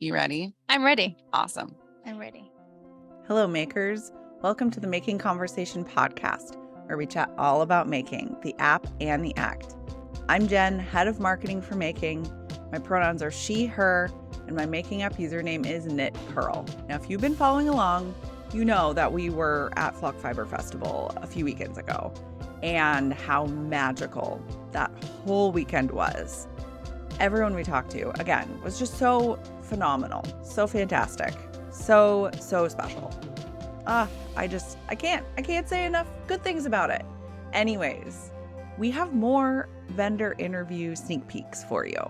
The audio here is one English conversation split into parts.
You ready? I'm ready. Awesome. I'm ready. Hello, makers. Welcome to the Making Conversation podcast, where we chat all about making, the app and the act. I'm Jen, head of marketing for Making. My pronouns are she, her, and my Making app username is Knit Pearl. Now, if you've been following along, you know that we were at Flock Fiber Festival a few weekends ago and how magical that whole weekend was. Everyone we talked to, again, was just so phenomenal, so fantastic, so special. I can't say enough good things about it. Anyways, we have more vendor interview sneak peeks for you.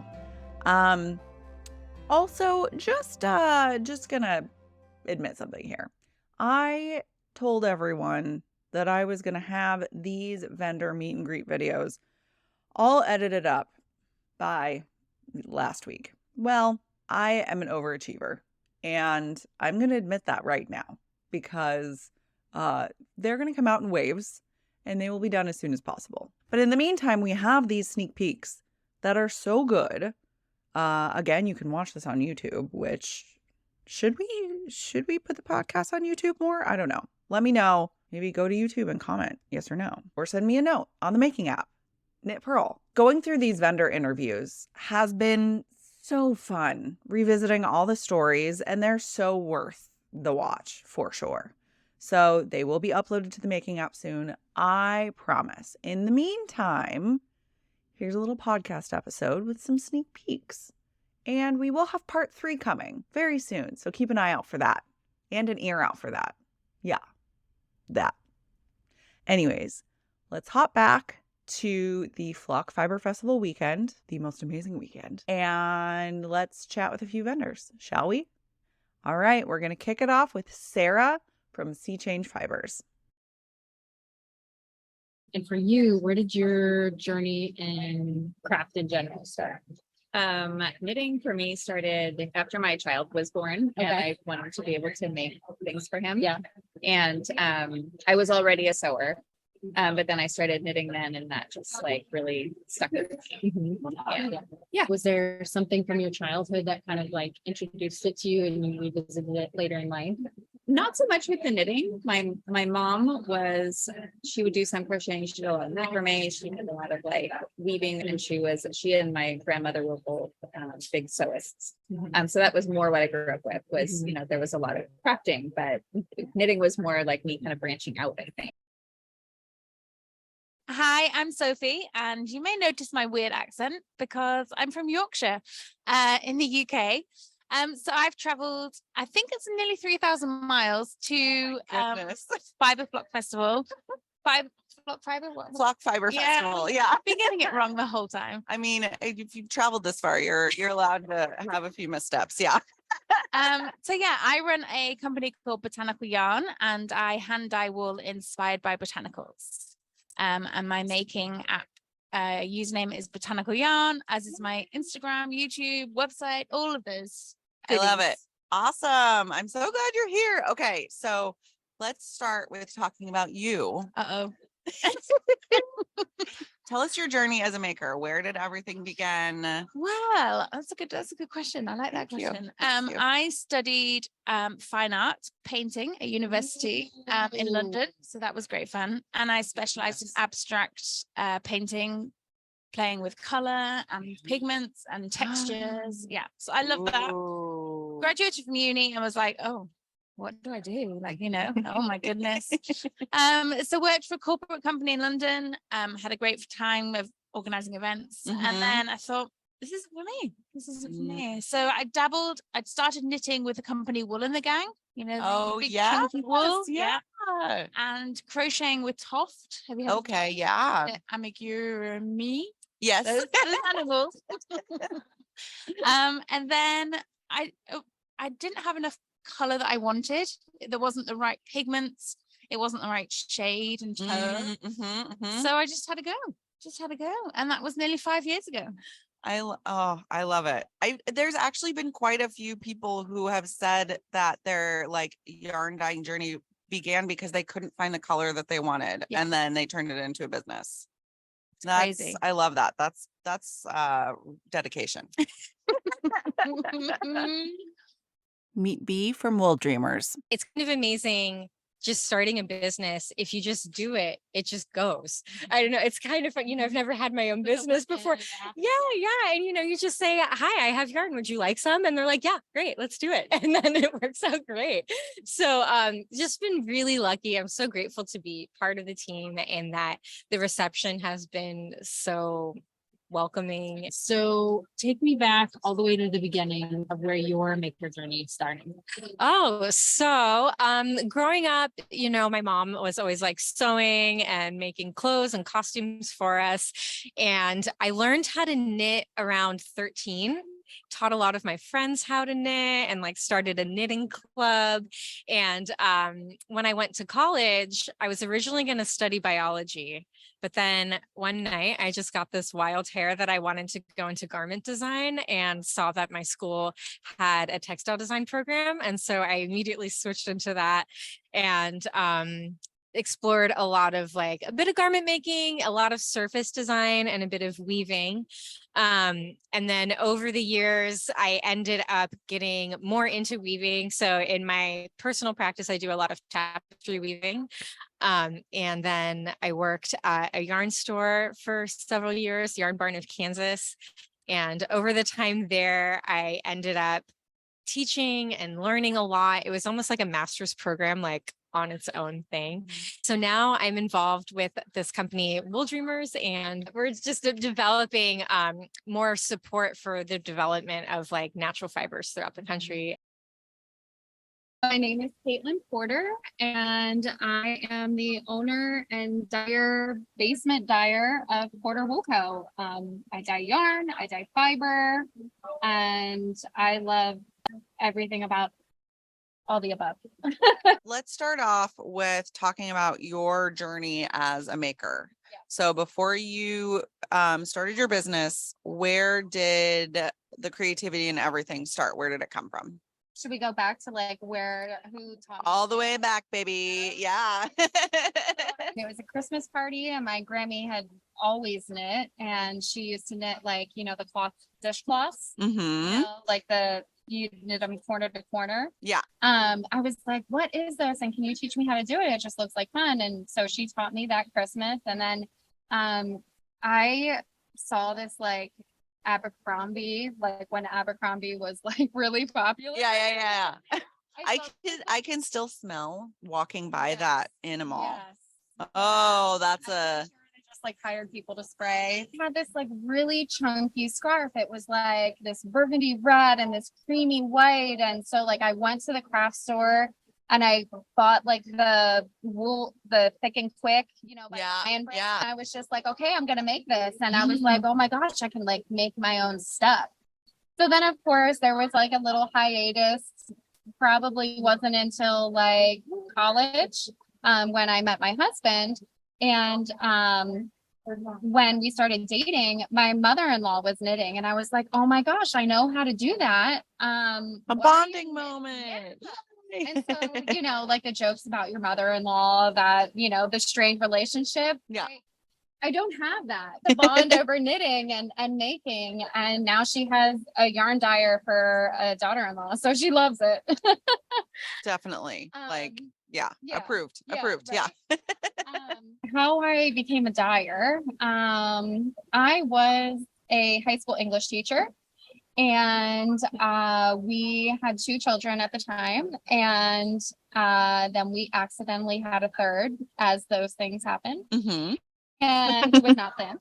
Also, just gonna admit something here. I told everyone that I was gonna have these vendor meet and greet videos all edited up by last week. Well, I am an overachiever, and I'm going to admit that right now because they're going to come out in waves and they will be done as soon as possible. But in the meantime, we have these sneak peeks that are so good. Again, you can watch this on YouTube, which should we put the podcast on YouTube more? I don't know. Let me know. Maybe go to YouTube and comment yes or no, or send me a note on the Making app. Knit Pearl. Going through these vendor interviews has been so fun, revisiting all the stories, and they're so worth the watch for sure. So they will be uploaded to the Making app soon, I promise. In the meantime, here's a little podcast episode with some sneak peeks. And we will have part 3 coming very soon, so keep an eye out for that and an ear out for that. Yeah, that. Anyways, let's hop back to the Flock Fiber Festival weekend, the most amazing weekend, and let's chat with a few vendors, shall we? All right, we're going to kick it off with Sarah from Sea Change Fibers. And for you, where did your journey in craft in general start? Knitting for me started after my child was born, and I wanted to be able to make things for him. Yeah. And I was already a sewer. But then I started knitting then, and that just like really stuck with me. Yeah. Was there something from your childhood that kind of like introduced it to you and you revisited it later in life? Not so much with the knitting. My mom she would do some crocheting. She did a lot of macrame. She did a lot of like weaving, and she and my grandmother were both big sewists. So that was more what I grew up with was, there was a lot of crafting, but knitting was more like me kind of branching out, I think. Hi, I'm Sophie, and you may notice my weird accent because I'm from Yorkshire in the UK. So I've traveled, I think it's nearly 3,000 miles to Fiber Flock Festival. Flock Fiber Festival. Yeah, I've been getting it wrong the whole time. I mean, if you've traveled this far, you're allowed to have a few missteps. Yeah. So yeah, I run a company called Botanical Yarn, and I hand dye wool inspired by botanicals. And my Making app username is Botanical Yarn, as is my Instagram, YouTube, website, all of those goodies. I love it. Awesome. I'm so glad you're here. Okay, so let's start with talking about you. Tell us your journey as a maker. Where did everything begin? Well, that's a good question. I like that question. I studied fine art painting at university in London, so that was great fun. And I specialized in abstract painting, playing with color and pigments and textures. Yeah, so I love that. Graduated from uni and was like, oh, what do I do? Like, oh my goodness. So worked for a corporate company in London, had a great time of organizing events. And then I thought, this isn't for me. This isn't for me. So I'd started knitting with the company Wool and the Gang, big chunky wool. Yeah. And crocheting with Toft. Have you heard Okay, yeah. Amigurumi. Yes. Those animals. And then I didn't have enough color that I wanted. There wasn't the right pigments. It wasn't the right shade and tone. So I just had to go. And that was nearly 5 years ago. I love it. There's actually been quite a few people who have said that their like yarn dyeing journey began because they couldn't find the color that they wanted, and then they turned it into a business. That's crazy. I love that. That's dedication. Meet B from Wooldreamers. It's kind of amazing just starting a business. If you just do it, it just goes. I don't know. It's kind of fun. I've never had my own business before. Yeah. And you just say, hi, I have yarn. Would you like some? And they're like, yeah, great, let's do it. And then it works out great. So just been really lucky. I'm so grateful to be part of the team, and that the reception has been so welcoming. So take me back all the way to the beginning of where your maker journey started. Oh, so growing up, my mom was always like sewing and making clothes and costumes for us. And I learned how to knit around 13. Taught a lot of my friends how to knit, and like started a knitting club. And when I went to college, I was originally going to study biology. But then one night I just got this wild hair that I wanted to go into garment design, and saw that my school had a textile design program. And so I immediately switched into that, and explored a lot of like a bit of garment making, a lot of surface design, and a bit of weaving. And then over the years, I ended up getting more into weaving. So in my personal practice, I do a lot of tapestry weaving. And then I worked at a yarn store for several years, Yarn Barn of Kansas. And over the time there, I ended up teaching and learning a lot. It was almost like a master's program, like on its own thing. So now I'm involved with this company, Wooldreamers, and we're just developing more support for the development of like natural fibers throughout the country. My name is Caitlin Porter, and I am the owner and basement dyer of Porter Wool Co. I dye yarn, I dye fiber, and I love everything about all the above. Let's start off with talking about your journey as a maker. Yeah. So before you started your business, where did the creativity and everything start? Where did it come from? Should we go back to like who taught me? All the way back, baby. Yeah. It was a Christmas party, and my Grammy had always knit, and she used to knit like, the cloth dishcloths, like you knit them corner to corner. Yeah. I was like, what is this? And can you teach me how to do it? It just looks like fun. And so she taught me that Christmas. And then I saw this like Abercrombie, like when Abercrombie was like really popular. Yeah. I can still smell walking by that in a mall. Yes. Oh, that's just like hired people to spray. I had this like really chunky scarf. It was like this burgundy red and this creamy white. And so like I went to the craft store and I bought like the wool, the Thick and Quick, by Iron Brand. And I was just like, okay, I'm gonna make this. And I was like, oh my gosh, I can like make my own stuff. So then of course there was like a little hiatus. Probably wasn't until like college when I met my husband. And when we started dating, my mother-in-law was knitting, and I was like, oh my gosh, I know how to do that. A bonding moment. Yeah. And so, like the jokes about your mother-in-law, that, the strained relationship. Yeah. I don't have that. The bond over knitting and making. And now she has a yarn dyer for a daughter-in-law. So she loves it. Definitely. Approved. Right. Yeah. How I became a dyer. I was a high school English teacher. And we had 2 children at the time, and then we accidentally had a third, as those things happen, and was not planned.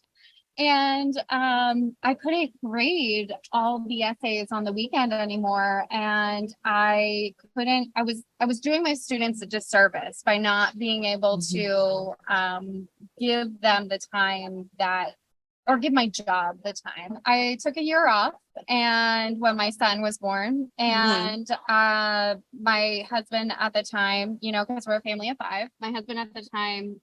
And I couldn't grade all the essays on the weekend anymore, and I was doing my students a disservice by not being able to give them the time or give my job the time. I took a year off, and when my son was born, and my husband at the time, because we're a family of 5, my husband at the time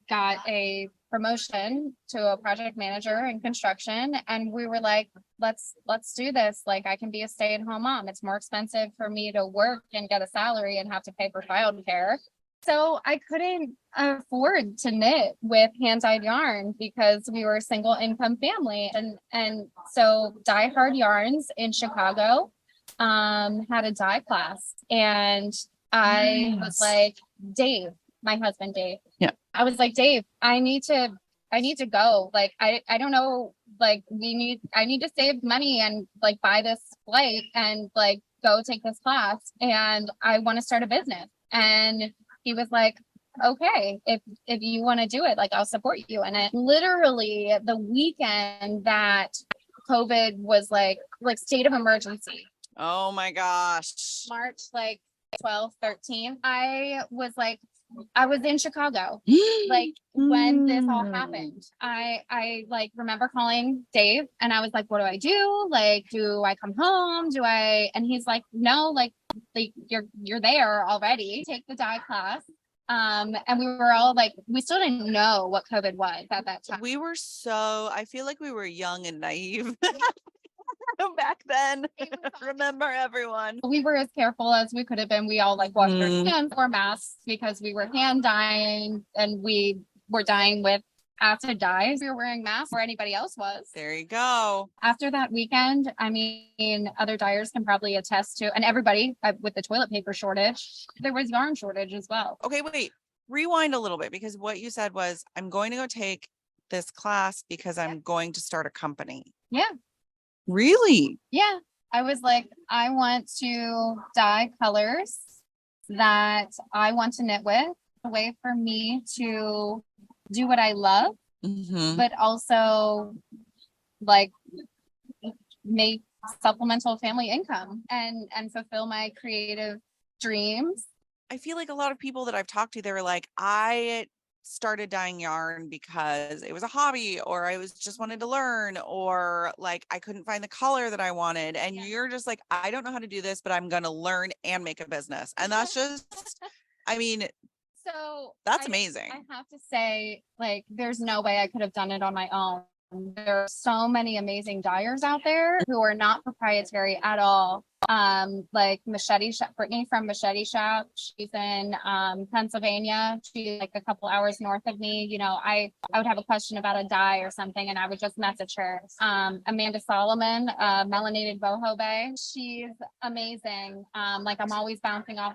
got a promotion to a project manager in construction, and we were like, let's do this. Like, I can be a stay-at-home mom. It's more expensive for me to work and get a salary and have to pay for childcare. So I couldn't afford to knit with hand-dyed yarn because we were a single income family. And so Die Hard Yarns in Chicago had a dye class, and I was like, Dave, my husband, Dave. Yeah. I was like, Dave, I need to go. Like, I don't know, like I need to save money and like buy this flight and like go take this class. And I want to start a business. And he was like, okay, if you want to do it, like I'll support you. And it literally the weekend that COVID was like state of emergency, Oh my gosh. March like 12th, 13th, I was in Chicago, like when this all happened. I like remember calling Dave and I was like, what do I do? Like, do I come home? And he's like, no, like you're there already. Take the dye class. And we were all like, we still didn't know what COVID was at that time. I feel like we were young and naive back then. Remember, everyone. We were as careful as we could have been. We all like washed our hands, wore masks because we were hand dyeing, and we were dyeing with acid dyes. We were wearing masks where anybody else was. There you go. After that weekend, I mean, other dyers can probably attest to, and everybody with the toilet paper shortage, there was yarn shortage as well. Okay, wait, rewind a little bit, because what you said was, I'm going to go take this class because I'm going to start a company. Yeah. Really? Yeah. I was like, I want to dye colors that I want to knit with, a way for me to do what I love, but also like make supplemental family income and fulfill my creative dreams. I feel like a lot of people that I've talked to, they were like, I started dyeing yarn because it was a hobby, or I was just wanted to learn, or like I couldn't find the color that I wanted. And you're just like, I don't know how to do this, but I'm going to learn and make a business. And that's just, I mean, so that's amazing. I have to say, like, there's no way I could have done it on my own. There are so many amazing dyers out there who are not proprietary at all. Like Machete Shop, Brittany from Machete Shop, she's in Pennsylvania. She's like a couple hours north of me. You know, I would have a question about a dye or something, and I would just message her. Amanda Solomon, Melanated Boho Bay, she's amazing. Like I'm always bouncing off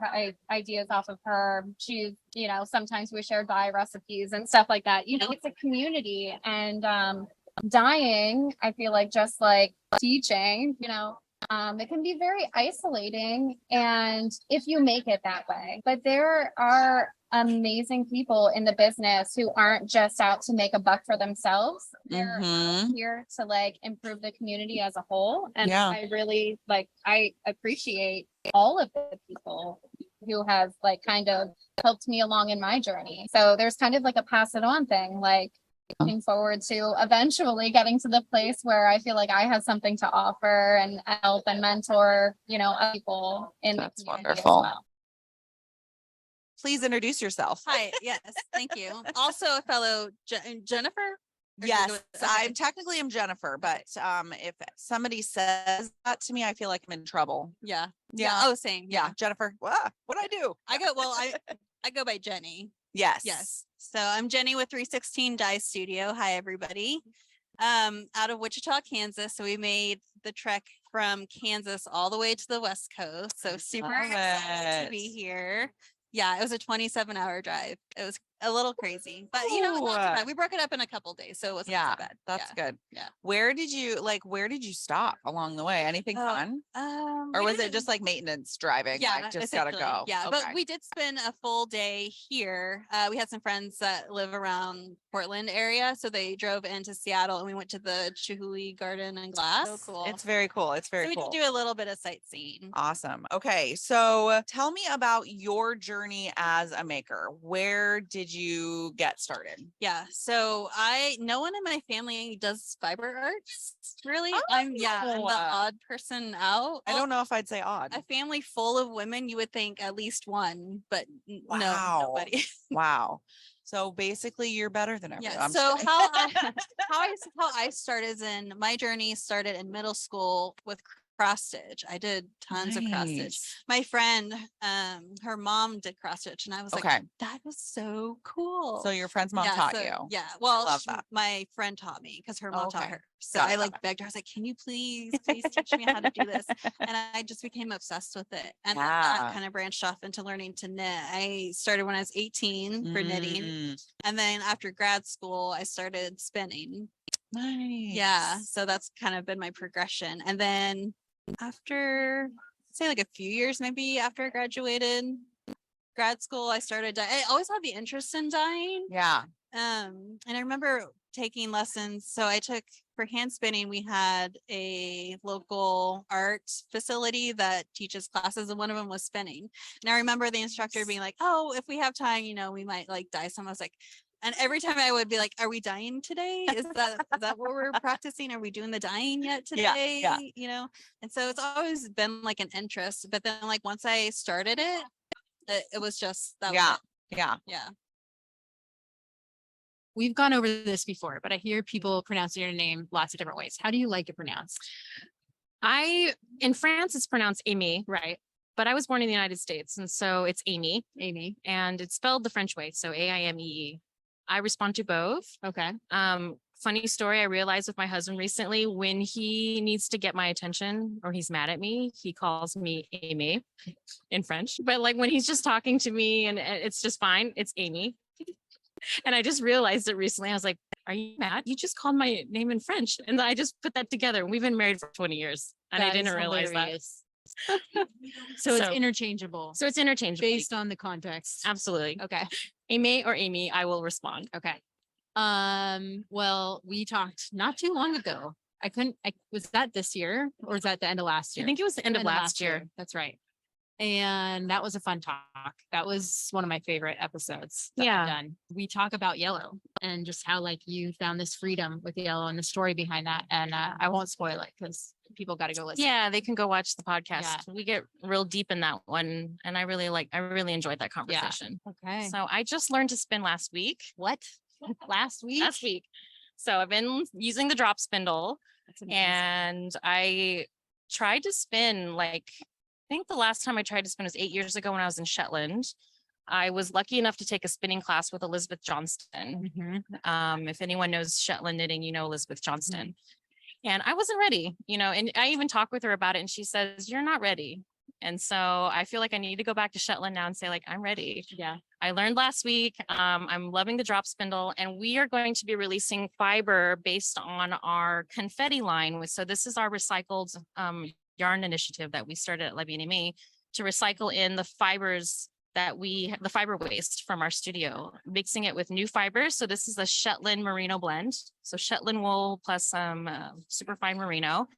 ideas off of her. She's, you know, sometimes we share dye recipes and stuff like that. You know, it's a community, and dyeing, I feel like, just like teaching, you know, it can be very isolating, and if you make it that way, but there are amazing people in the business who aren't just out to make a buck for themselves. They're here to like improve the community as a whole. And I really I appreciate all of the people who have like kind of helped me along in my journey. So there's kind of like a pass it on thing, like looking forward to eventually getting to the place where I feel like I have something to offer and help and mentor, you know, people in That's the community wonderful. as well. Please introduce yourself. Hi. Yes. Thank you. Also a fellow Jennifer. Or Yes, okay. I'm Jennifer, but if somebody says that to me, I feel like I'm in trouble. Yeah. Yeah. Oh, same. Yeah, Jennifer. What'd I do? I go by Jenny. Yes. Yes. So I'm Jenny with 316 Dye Studio. Hi, everybody. Out of Wichita, Kansas. So we made the trek from Kansas all the way to the West Coast. So super excited to be here. Yeah, it was a 27-hour drive. It was a little crazy, but you know, not too bad. We broke it up in a couple days, so it wasn't so bad. That's good. Yeah. Where did you stop along the way? Anything fun? Or was it just like maintenance driving? Yeah, like, just gotta go. Yeah, Okay. but we did spend a full day here. We had some friends that live around Portland area, so they drove into Seattle, and we went to the Chihuly Garden and Glass. So cool. It's very cool. It's very cool. We did do a little bit of sightseeing. Awesome. Okay, so tell me about your journey as a maker. Where did you get started? Yeah, so no one in my family does fiber arts, really. I'm the odd person out. I don't know if I'd say odd. A family full of women, you would think at least one, but no, nobody. Wow. So basically you're better than everyone. Yeah. So how I started my journey started in middle school with cross stitch. I did tons of cross stitch. Nice. My friend, her mom did cross stitch, and I was Okay. like, that was so cool. So your friend's mom taught you. Yeah. Well, love that. my friend taught me because her mom taught Okay. her. So Got it, I got like it. begged her. I was like, can you please teach me how to do this? And I just became obsessed with it. And that Yeah. kind of branched off into learning to knit. I started when I was 18 for knitting. Mm, And then after grad school, I started spinning. Nice. Yeah. So that's kind of been my progression. And then after, say like a few years, maybe after I graduated grad school, I started, I always had the interest in dyeing. Yeah. And I remember taking lessons. So I took for hand spinning, we had a local art facility that teaches classes, and one of them was spinning. And I remember the instructor being like, oh, if we have time, we might like dye some. I was like, and every time I would be like, are we dyeing today? Is that what we're practicing? Are we doing the dyeing yet today? Yeah. And so it's always been like an interest. But then like once I started it was just that was it. Yeah. Yeah. We've gone over this before, but I hear people pronouncing your name lots of different ways. How do you like it pronounced? In France, it's pronounced Amy, right? But I was born in the United States, and so it's Amy, and it's spelled the French way, so AIMEE. I respond to both. Okay. Funny story, I realized with my husband recently, when he needs to get my attention or he's mad at me, he calls me Amy in French. But like when he's just talking to me and it's just fine, it's Amy. And I just realized it recently. I was like, are you mad? You just called my name in French. And I just put that together. We've been married for 20 years. And I didn't realize that. So it's interchangeable. So it's interchangeable. Based on the context. Absolutely. Okay. Amy or Amy, I will respond. Okay. Well, we talked not too long ago. Was that this year or was that the end of last year? I think it was the end of last year. That's right. And that was a fun talk. That was one of my favorite episodes that I've done. We talk about yellow and just how like you found this freedom with yellow and the story behind that. And I won't spoil it because people got to go listen. Yeah, they can go watch the podcast. We get real deep in that one. And I really enjoyed that conversation. Okay. So I just learned to spin last week. What? Last week? Last week. So I've been using the drop spindle and I tried to spin I think the last time I tried to spin was 8 years ago when I was in Shetland. I was lucky enough to take a spinning class with Elizabeth Johnston. If anyone knows Shetland knitting, you know Elizabeth Johnston. And I wasn't ready, and I even talked with her about it and she says, you're not ready. And so I feel like I need to go back to Shetland now and say like, I'm ready. Yeah. I learned last week. I'm loving the drop spindle and we are going to be releasing fiber based on our confetti line. So this is our recycled yarn initiative that we started at La Bien-Aimée to recycle in the fibers the fiber waste from our studio, mixing it with new fibers. So this is the Shetland merino blend. So Shetland wool plus some superfine merino.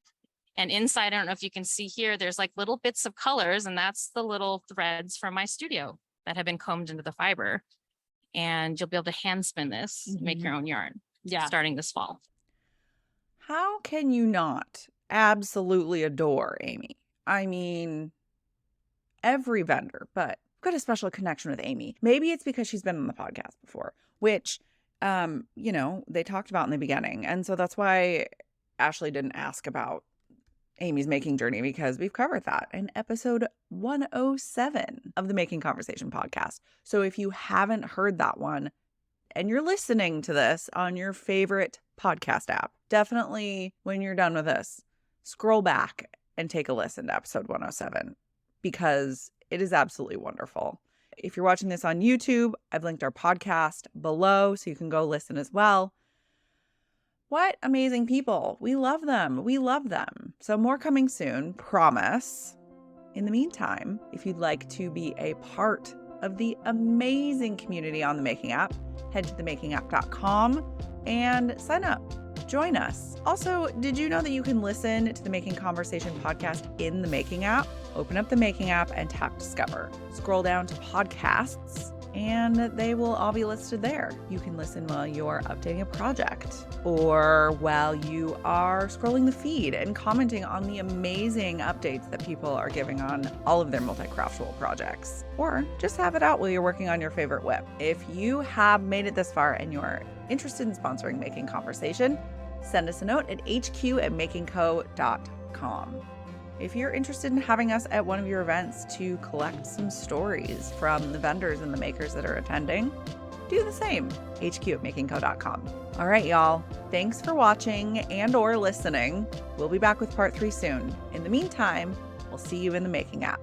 And inside, I don't know if you can see here, there's like little bits of colors, and that's the little threads from my studio that have been combed into the fiber. And you'll be able to hand spin this, make your own yarn. Yeah. Starting this fall. How can you not absolutely adore Amy? I mean, every vendor, but I've got a special connection with Amy. Maybe it's because she's been on the podcast before, which, they talked about in the beginning. And so that's why Ashley didn't ask about Amy's making journey, because we've covered that in episode 107 of the Making Conversation podcast. So if you haven't heard that one and you're listening to this on your favorite podcast app, definitely when you're done with this, scroll back and take a listen to episode 107 because it is absolutely wonderful. If you're watching this on YouTube, I've linked our podcast below so you can go listen as well. What amazing people. We love them. We love them. So more coming soon, promise. In the meantime, if you'd like to be a part of the amazing community on the Making app, head to themakingapp.com and sign up. Join us. Also, did you know that you can listen to the Making Conversation podcast in the Making app? Open up the Making app and tap Discover. Scroll down to podcasts and they will all be listed there. You can listen while you're updating a project or while you are scrolling the feed and commenting on the amazing updates that people are giving on all of their multi-craftual projects. Or just have it out while you're working on your favorite whip. If you have made it this far and you're interested in sponsoring Making Conversation, send us a note at hq@makingco.com. if you're interested in having us at one of your events to collect some stories from the vendors and the makers that are attending, do the same. HQ@makingco.com. All right, y'all. Thanks for watching and or listening. We'll be back with part 3 soon. In the meantime, we'll see you in the making app.